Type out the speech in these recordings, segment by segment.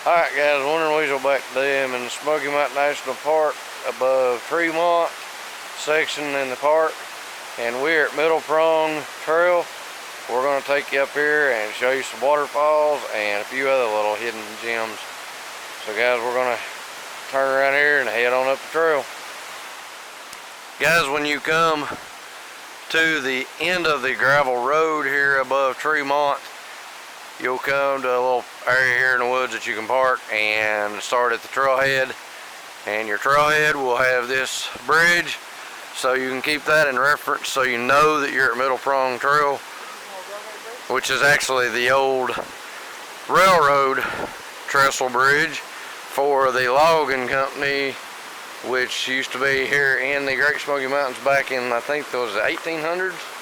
Alright guys, Winter Weasel back today. I'm in the Smoky Mountain National Park above Tremont section in the park, and we're at Middle Prong Trail. We're going to take you up here and show you some waterfalls and a few other little hidden gems. So guys, we're going to turn around here and head on up the trail. Guys, when you come to the end of the gravel road here above Tremont, you'll come to a little area here in the woods that you can park and start at the trailhead. And your trailhead will have this bridge, so you can keep that in reference so you know that you're at Middle Prong Trail, which is actually the old railroad trestle bridge for the logging company, which used to be here in the Great Smoky Mountains back in, I think it was the 1800s.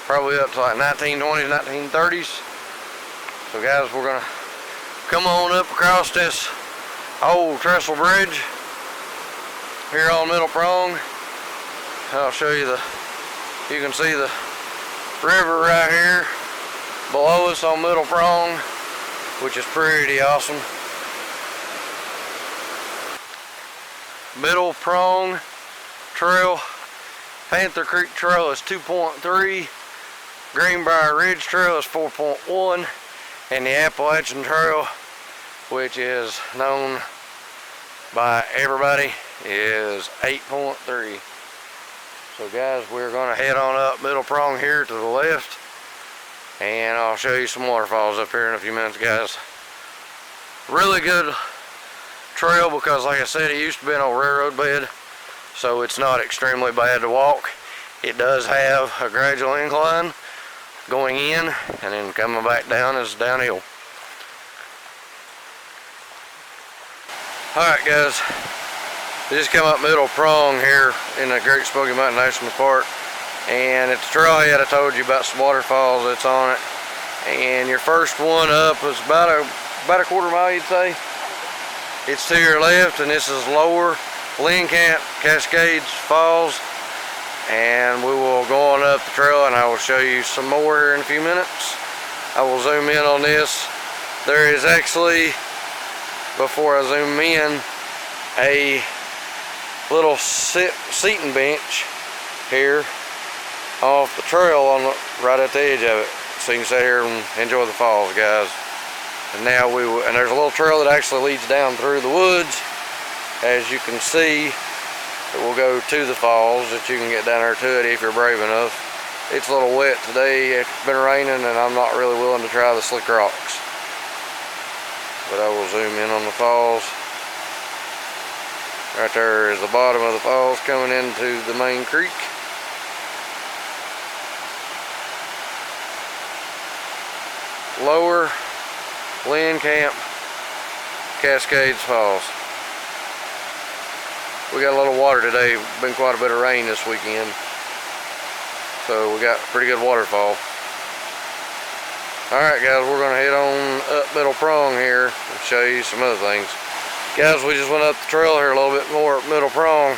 Probably up to like 1920s, 1930s. So guys, we're gonna come on up across this old trestle bridge here on Middle Prong. I'll show you you can see the river right here below us on Middle Prong, which is pretty awesome. Middle Prong Trail, Panther Creek Trail is 2.3. Greenbrier Ridge Trail is 4.1, and the Appalachian Trail, which is known by everybody, is 8.3. So guys, we're going to head on up Middle Prong here to the left, and I'll show you some waterfalls up here in a few minutes, guys. Really good trail because, like I said, it used to be an old railroad bed, so it's not extremely bad to walk. It does have a gradual incline going in, and then coming back down is downhill. Alright guys, we just come up Middle Prong here in the Great Smoky Mountain National Park, and at the trailhead I told you about some waterfalls that's on it, and your first one up is about a quarter mile, you'd say. It's to your left, and this is Lower Camp Cascades Falls. And we will go on up the trail, and I will show you some more here in a few minutes. I will zoom in on this. There is actually, before I zoom in, a little seating bench here off the trail right at the edge of it, so you can sit here and enjoy the falls, guys. And now and there's a little trail that actually leads down through the woods, as you can see. It will go to the falls that you can get down there to it if you're brave enough. It's a little wet today. It's been raining, and I'm not really willing to try the slick rocks. But I will zoom in on the falls. Right there is the bottom of the falls coming into the main creek. Lower Camp Cascades Falls. We got a little water today. Been quite a bit of rain this weekend, so we got a pretty good waterfall. Alright guys, we're going to head on up Middle Prong here and show you some other things. Guys, we just went up the trail here a little bit more at Middle Prong,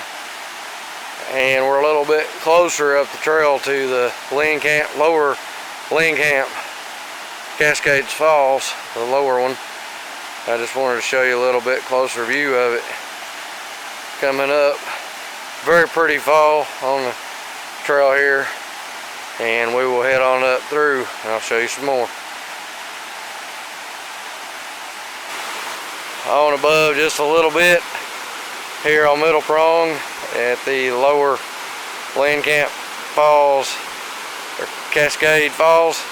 and we're a little bit closer up the trail to the Lower Camp Cascades Falls, the lower one. I just wanted to show you a little bit closer view of it. Coming up, very pretty fall on the trail here, and we will head on up through, and I'll show you some more. On above just a little bit here on Middle Prong at the Lower Camp Falls, or Cascade Falls.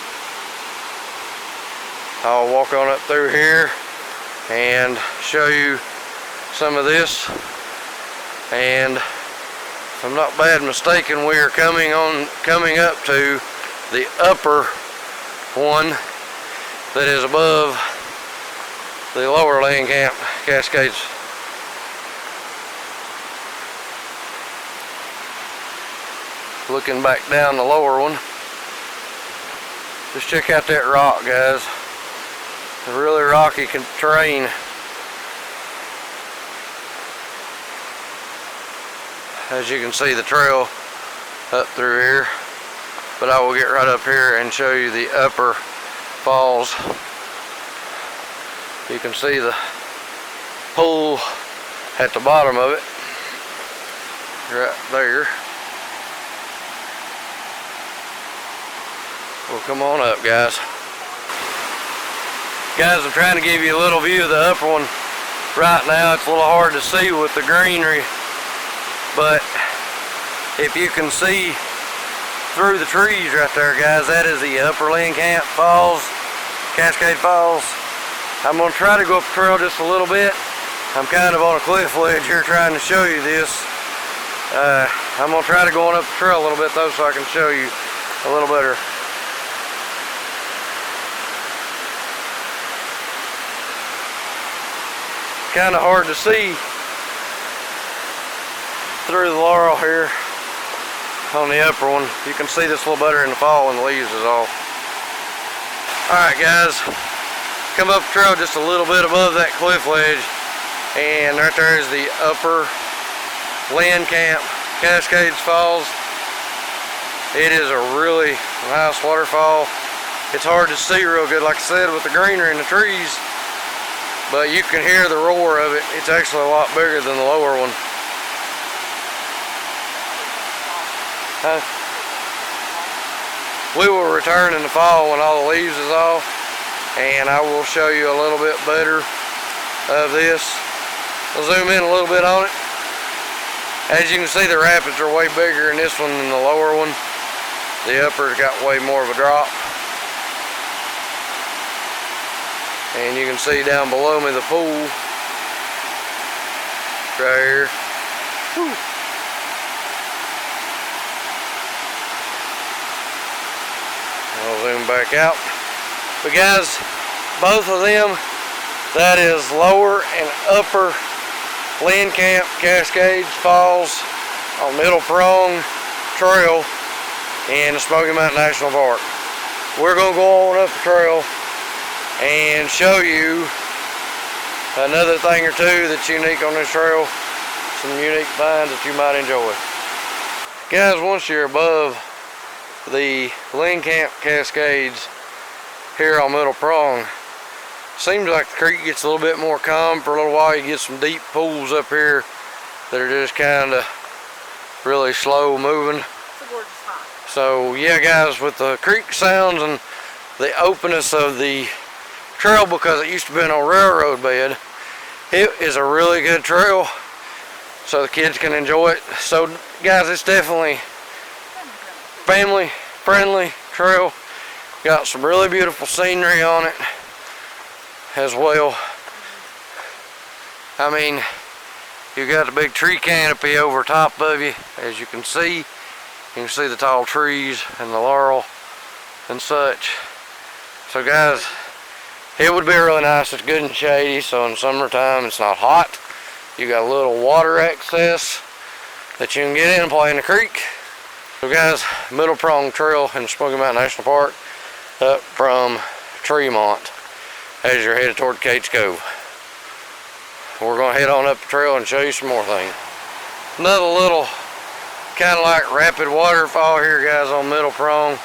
I'll walk on up through here and show you some of this. And if I'm not bad mistaken, we are coming up to the upper one that is above the Lower Camp Cascades. Looking back down the lower one, just check out that rock, guys. A really rocky terrain. As you can see, the trail up through here, but I will get right up here and show you the upper falls You can see the pool at the bottom of it, right there. Well, come on up, guys. Guys, I'm trying to give you a little view of the upper one. Right now it's a little hard to see with the greenery, but if you can see through the trees right there, guys, that is the upper Camp Falls, Cascade Falls. I'm going to try to go up the trail just a little bit. I'm kind of on a cliff ledge here trying to show you this. I'm going to try to go on up the trail a little bit though, so I can show you a little better. Kind of hard to see through the laurel here on the upper one. You can see this a little better in the fall when the leaves is off. Alright guys, come up the trail just a little bit above that cliff ledge, and right there is the upper Camp Cascades Falls. It is a really nice waterfall. It's hard to see real good, like I said, with the greenery in the trees, but you can hear the roar of it. It's actually a lot bigger than the lower one. We will return in the fall when all the leaves is off, and I will show you a little bit better of this. We'll zoom in a little bit on it. As you can see, the rapids are way bigger in this one than the lower one. The upper's got way more of a drop. And you can see down below me the pool right here. Whew. I'll zoom back out. But guys, both of them, that is lower and upper Camp Cascades Falls on Middle Prong Trail in the Smoky Mountain National Park. We're going to go on up the trail and show you another thing or two that's unique on this trail, some unique finds that you might enjoy. Guys, once you're above the Camp Cascades here on Middle Prong, seems like the creek gets a little bit more calm for a little while. You get some deep pools up here that are just kind of really slow moving. It's a gorgeous spot. So yeah guys, with the creek sounds and the openness of the trail, because it used to be on a railroad bed, it is a really good trail so the kids can enjoy it. So guys, it's definitely family friendly trail. Got some really beautiful scenery on it as well. I mean, you got the big tree canopy over top of you, as you can see. You can see the tall trees and the laurel and such. So guys, it would be really nice. It's good and shady, so in summertime it's not hot. You got a little water access that you can get in and play in the creek. So guys, Middle Prong Trail in Smoky Mountain National Park, up from Tremont as you're headed toward Cates Cove. We're going to head on up the trail and show you some more things. Another little kind of like rapid waterfall here, guys, on Middle Prong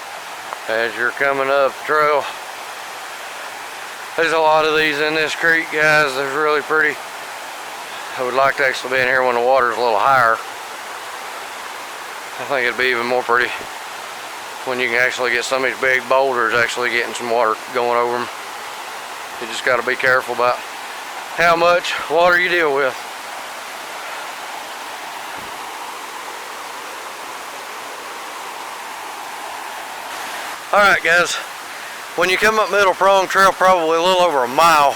as you're coming up the trail. There's a lot of these in this creek, guys. They're really pretty. I would like to actually be in here when the water's a little higher. I think it'd be even more pretty when you can actually get some of these big boulders actually getting some water going over them. You just got to be careful about how much water you deal with. Alright guys, when you come up Middle Prong Trail, probably a little over a mile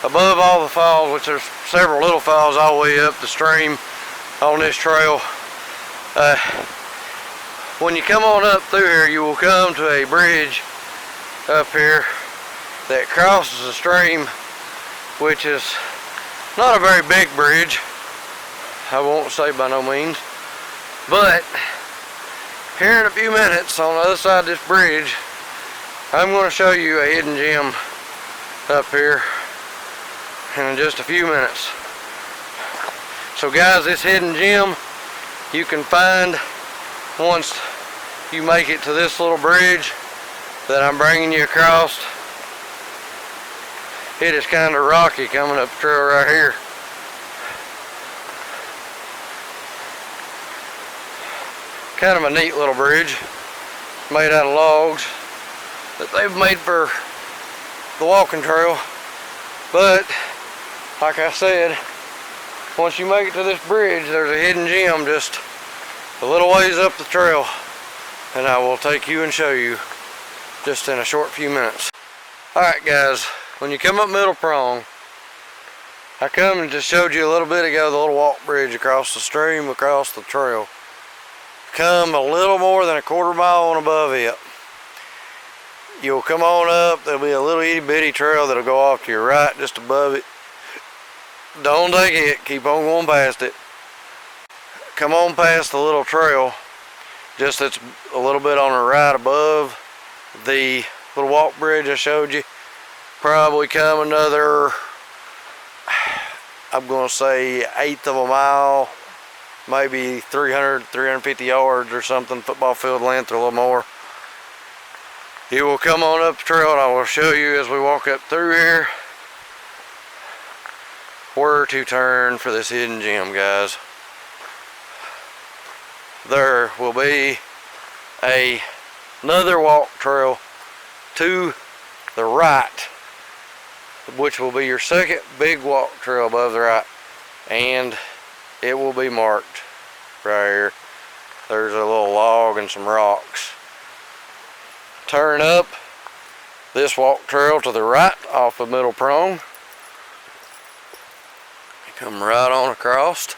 above all the falls, which there's several little falls all the way up the stream on this trail. When you come on up through here, you will come to a bridge up here that crosses the stream, which is not a very big bridge, I won't say by no means, but here in a few minutes on the other side of this bridge, I'm going to show you a hidden gem up here in just a few minutes. So guys, this hidden gem you can find once you make it to this little bridge that I'm bringing you across. It is kind of rocky coming up the trail right here. Kind of a neat little bridge made out of logs that they've made for the walking trail. But like I said, once you make it to this bridge, there's a hidden gem just a little ways up the trail, and I will take you and show you just in a short few minutes. Alright guys, when you come up Middle Prong, I come and just showed you a little bit ago the little walk bridge across the stream, across the trail. Come a little more than a quarter mile on above it. You'll come on up, there'll be a little itty bitty trail that'll go off to your right just above it. Don't take it, keep on going past it. Come on past the little trail, just that's a little bit on the right above the little walk bridge I showed you. Probably come another, I'm going to say 1/8 of a mile, maybe 300, 350 yards or something, football field length or a little more. You will come on up the trail and I will show you as we walk up through here where to turn for this hidden gem, guys. There will be another walk trail to the right, which will be your second big walk trail above the right, and it will be marked right here. There's a little log and some rocks. Turn up this walk trail to the right off of Middle Prong. Come right on across.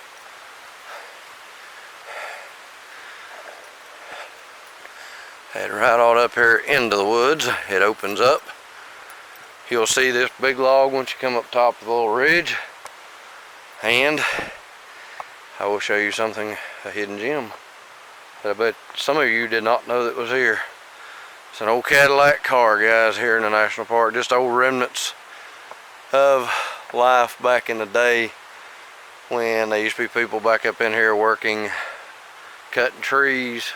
Head right on up here into the woods. It opens up. You'll see this big log once you come up top of the little ridge. And I will show you something, a hidden gem that I bet some of you did not know that was here. It's an old Cadillac car, guys, here in the national park. Just old remnants of life back in the day when there used to be people back up in here working, cutting trees,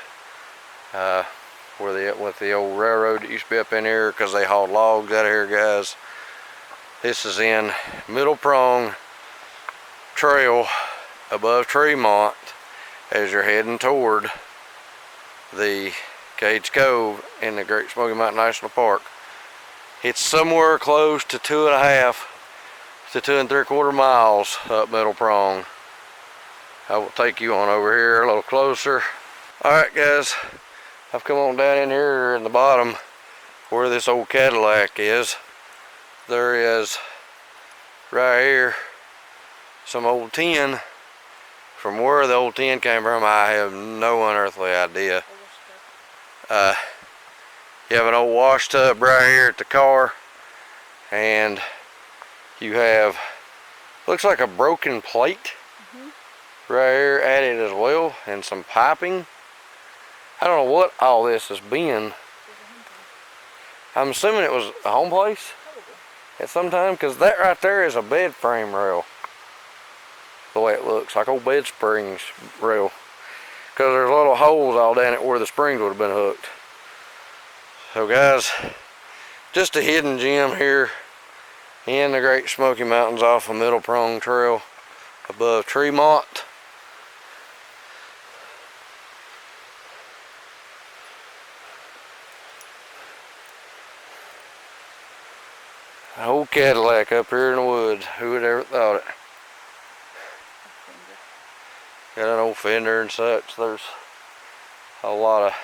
with the old railroad that used to be up in here, because they hauled logs out of here, guys. This is in Middle Prong Trail above Tremont as you're heading toward the Cage Cove in the Great Smoky Mountain National Park. It's somewhere close to 2.5 to 2 3/4 miles up Middle Prong. I will take you on over here a little closer. Alright guys, I've come on down in here in the bottom where this old Cadillac is. There is right here some old tin. From where the old tin came from, I have no unearthly idea. You have an old wash tub right here at the car, and you have, looks like a broken plate right here at it as well, and some piping. I don't know what all this has been. I'm assuming it was a home place at some time, because that right there is a bed frame rail. The way it looks, like old bed springs rail. Because there's little holes all down it where the springs would have been hooked. So guys, just a hidden gem here in the Great Smoky Mountains off of Middle Prong Trail above Tremont. An old Cadillac up here in the woods. Who would ever thought it? Got an old fender and such. There's a lot of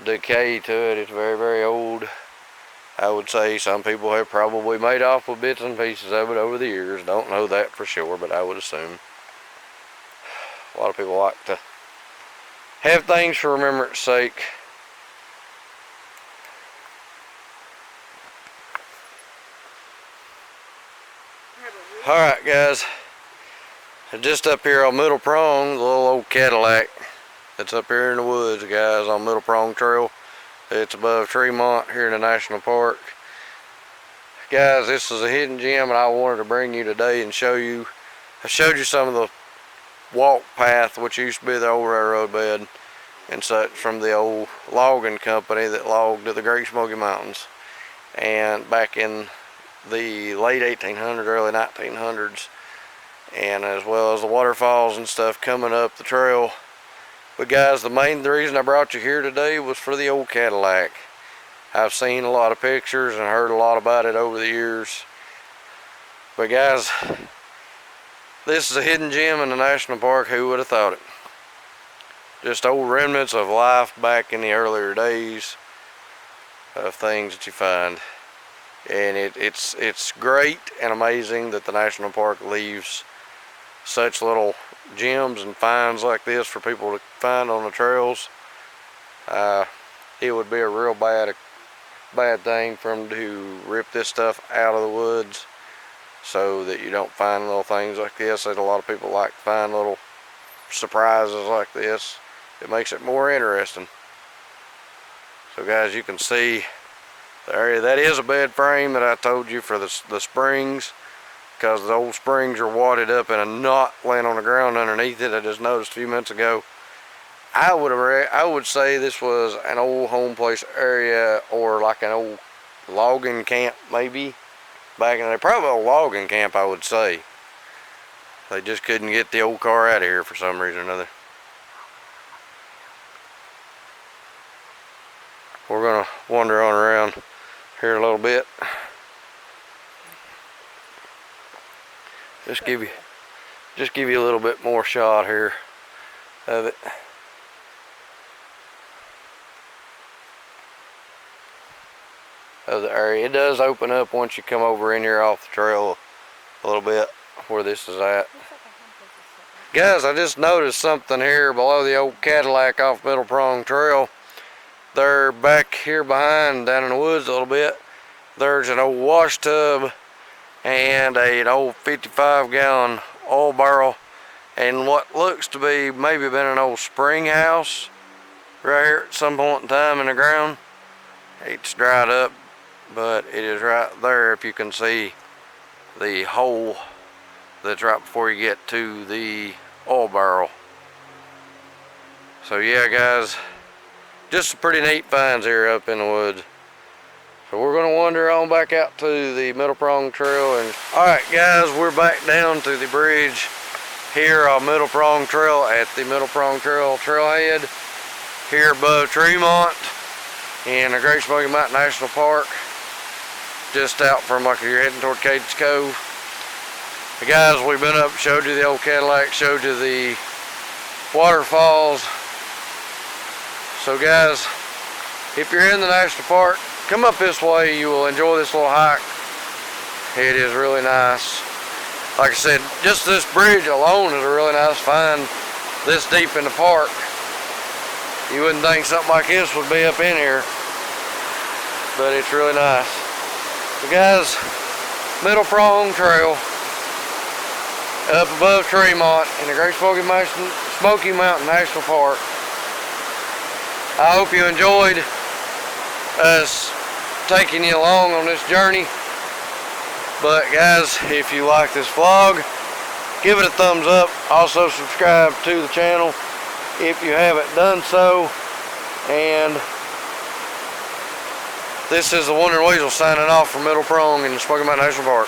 decay to it. It's very, very old. I would say some people have probably made off with bits and pieces of it over the years. Don't know that for sure, but I would assume. A lot of people like to have things for remembrance sake. Alright guys, just up here on Middle Prong, the little old Cadillac that's up here in the woods, guys, on Middle Prong Trail. It's above Tremont here in the national park. Guys, this is a hidden gem, and I wanted to bring you today and show you. I showed you some of the walk path, which used to be the old railroad bed and such, from the old logging company that logged to the Great Smoky Mountains. And back in the late 1800s, early 1900s, and as well as the waterfalls and stuff coming up the trail. But guys, the reason I brought you here today was for the old Cadillac. I've seen a lot of pictures and heard a lot about it over the years. But guys, this is a hidden gem in the national park. Who would have thought it? Just old remnants of life back in the earlier days of things that you find. And it's great and amazing that the national park leaves such little gems and finds like this for people to find on the trails. It would be a real bad thing for them to rip this stuff out of the woods so that you don't find little things like this. And a lot of people like to find little surprises like this. It makes it more interesting. So guys, you can see the area. That is a bed frame that I told you for the springs, because the old springs are wadded up in a knot laying on the ground underneath it. I just noticed a few minutes ago. I would say this was an old home place area, or like an old logging camp maybe. Back in the day, probably a logging camp, I would say. They just couldn't get the old car out of here for some reason or another. We're gonna wander on around here a little bit. Just give you a little bit more shot here of it. Of the area. It does open up once you come over in here off the trail a little bit where this is at. Guys, I just noticed something here below the old Cadillac off Middle Prong Trail. They're back here behind, down in the woods a little bit. There's an old wash tub and an old 55-gallon oil barrel, and what looks to be maybe been an old spring house right here at some point in time in the ground. It's dried up, but it is right there. If you can see the hole that's right before you get to the oil barrel. So yeah guys, just some pretty neat finds here up in the woods. So we're going to wander on back out to the Middle Prong Trail. And alright guys, we're back down to the bridge here on Middle Prong Trail at the Middle Prong Trail trailhead here above Tremont in the Great Smoky Mountain National Park, just out from like you're heading toward Cades Cove. The guys, we've been up, showed you the old Cadillac, showed you the waterfalls. So guys, if you're in the national park, come up this way. You will enjoy this little hike. It is really nice. Like I said, just this bridge alone is a really nice find this deep in the park. You wouldn't think something like this would be up in here, but it's really nice. So guys, Middle Prong Trail up above Tremont in the Great Smoky Mountain National Park. I hope you enjoyed us taking you along on this journey. But guys, if you like this vlog, give it a thumbs up. Also subscribe to the channel if you haven't done so. And this is the Wandering Weasel signing off from Middle Prong in the Smoky Mountain National Park.